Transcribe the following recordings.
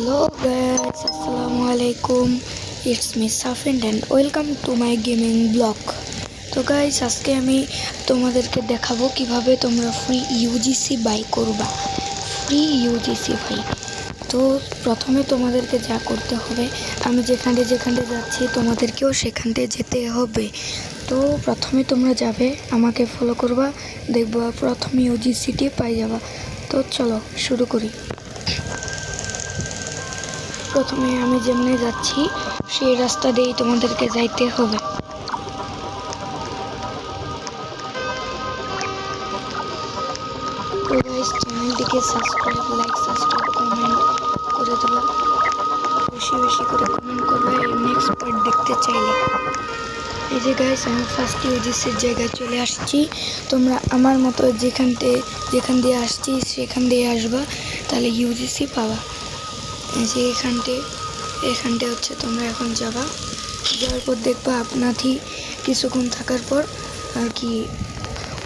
Hello guys, Assalamualaikum. It's me Safin and welcome to my gaming blog. তো guys আজকে আমি তোমাদেরকে দেখাবো কিভাবে তোমরা ফ্রি ইউজিসি বাই করবা। ফ্রি ইউজিসি ভাই। তো প্রথমে তোমাদেরকে যা করতে হবে, আমি যেখানে যাচ্ছি তোমাদেরকেও সেখানে যেতে হবে। তো প্রথমে তোমরা যাবে, আমাকে ফলো করবা, দেখবা প্রথমে ইউজিসিটি পাই যাবা। তো চলো শুরু করি। প্রথমে আমি যেমনে যাচ্ছি সেই রাস্তা দিয়েই তোমাদেরকে যাইতে হবে। তো গাইস চ্যানেলটিকে সাবস্ক্রাইব, লাইক, সাবস্ক্রাইব, কমেন্ট করে দেবা। বেশি বেশি করে কমেন্ট করবে এর নেক্সট পার্ট দেখতে চাইলে। এই যে গাইস আমি ফার্স্ট ইউজিসির জায়গায় চলে আসছি। তোমরা আমার মতো যেখান দিয়ে আসছি সেখান দিয়ে আসবা, তাহলে ইউজিসি পাবা। এই যে এখানটে হচ্ছে তোমরা এখন যাওয়ার পর দেখবা আপনাথি কিছুক্ষণ থাকার পর আর কি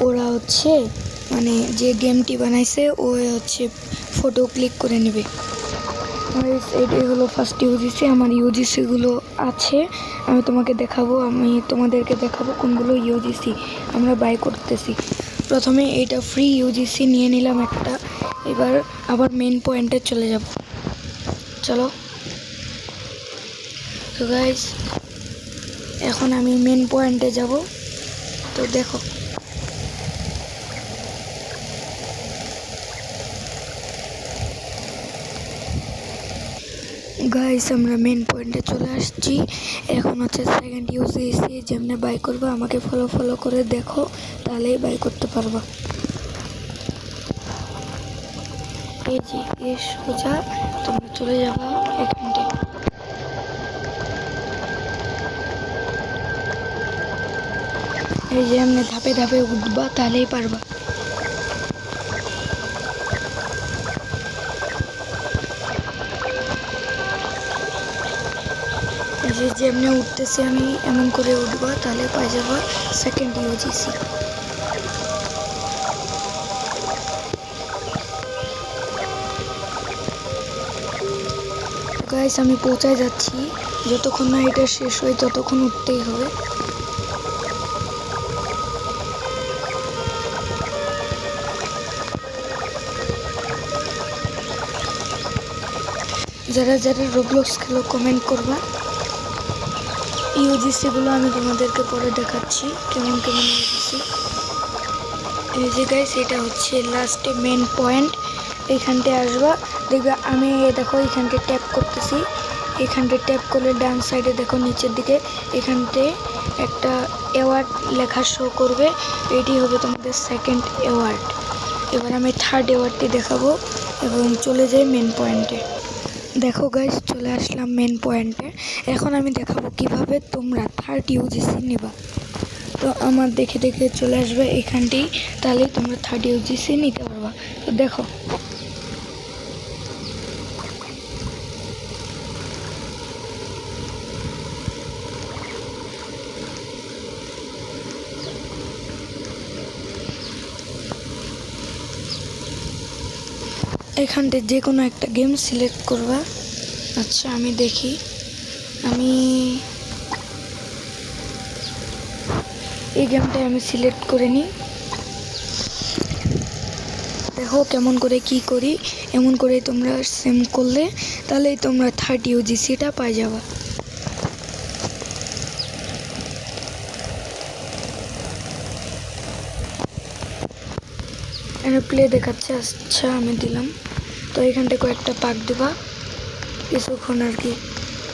ওরা হচ্ছে মানে যে গেমটি বানাইছে ও হচ্ছে ফটো ক্লিক করে নেবে। এটাই হলো ফার্স্ট ইউজিসি। আমার ইউজিসিগুলো আছে, আমি তোমাদেরকে দেখাবো কোনগুলো ইউজিসি আমরা বাই করতেছি। প্রথমে এটা ফ্রি ইউজিসি নিয়ে নিলাম একটা। এবার আবার মেন পয়েন্টে চলে যাব। চলো। তো গাইস এখন আমি মেন পয়েন্টে যাব। তো দেখো গাইস আমরা মেন পয়েন্টে চলে আসছি। এখন হচ্ছে সেকেন্ড ইউজিসি যেমনে বাই করবা, আমাকে ফলো করে দেখো, তাহলেই বাই করতে পারবা। এই যে এই সোজা তোমরা চলে যাবা এখানটায়। এই যে এমনি ধাপে ধাপে উঠবা, তাহলেই পারবা। এই যে যেমনি উঠতেছি আমি এমন করে উঠবা, তাহলে পাই যাবা সেকেন্ড ইউজিসি। গাইস আমি পৌঁছায় যাচ্ছি, যতক্ষণ না এটা শেষ হয় ততক্ষণ উঠতেই হবে। যারা রোবলক্স খেলো কমেন্ট করবা। ইউজিসিগুলো আমি তোমাদেরকে পরে দেখাচ্ছি কেমন ইউজিসি। এই যে গাইস এটা হচ্ছে লাস্টে মেন পয়েন্ট। এইখানটায় আসবা, দেখবে আমি দেখো এখানটায় ট্যাপ করতেছি। এখানটায় ট্যাপ করলে ডান সাইডে দেখো নিচের দিকে এখানটায় একটা অ্যাওয়ার্ড লেখা শো করবে। এটি হবে তোমাদের সেকেন্ড অ্যাওয়ার্ড। এবার আমি থার্ড অ্যাওয়ার্ডটি দেখাবো এবং চলে যাই মেন পয়েন্টে। দেখো গাইস চলে আসলাম মেন পয়েন্টে। এখন আমি দেখাবো কিভাবে তোমরা থার্ড ইউজিসি নেবা। তো আমার দেখে চলে আসবে এখানটাই, তাহলে তোমরা থার্ড ইউজিসি নিতে পারবা। তো দেখো এখানতে যে কোনো একটা গেম সিলেক্ট করবা। আচ্ছা আমি দেখি, আমি এই গেমটাই আমি সিলেক্ট করে নিই। দেখো কেমন করে কি করি, এমন করে তোমরা সেম করলে তাহলেই তোমরা থার্ড ইউজিসিটা পাই যাবা। এখানে প্লে দেখাচ্ছে, আচ্ছা আমি দিলাম। তো এখানটা কয়েকটা পাক দেবা কিছুক্ষণ আর কি,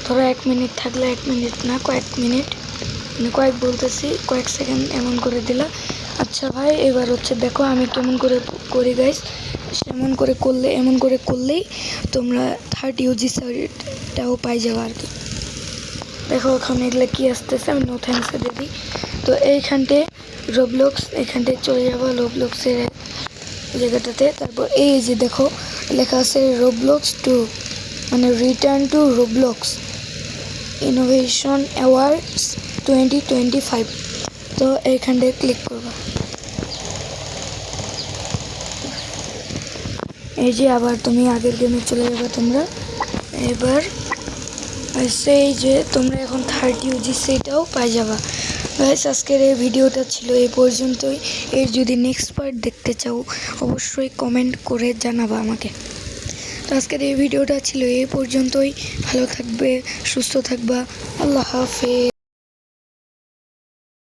ধরো 1 মিনিট থাকলে 1 মিনিট না কয়েক মিনিট, মানে কয়েক সেকেন্ড এমন করে দিলা। আচ্ছা ভাই এবার হচ্ছে দেখো আমি কেমন করে করি গাইস। এমন করে করলেই তোমরা থার্ড ইউজিসিটাও পাই যাবে আর কি। দেখো এখন এগুলো কি আসতেছে, আমি নো থ্যাঙ্কসে দিয়ে দিই। তো এইখানটায় রোবলক্স, এখানটায় চলে যাবো রোবলক্সের জায়গাটাতে। তারপর এই যে দেখো লেখা আছে রোবলক্স 2 মানে return to Roblox innovation awards 2025। তো এইখানটায় ক্লিক করবা। এই যে আবার তুমি আগের গেমে চলে যাবে তোমরা। এবার সেই যে তোমরা এখন 30 ইউজি সেটাও পাই যাবা। গাইস আজকের এই ভিডিওটা ছিল এই পর্যন্তই। এর যদি নেক্সট পার্ট দেখতে চাও অবশ্যই কমেন্ট করে জানাবা আমাকে। তো আজকের এই ভিডিওটা ছিল এই পর্যন্তই। ভালো থাকবে, সুস্থ থাকবা। আল্লাহ হাফেজ।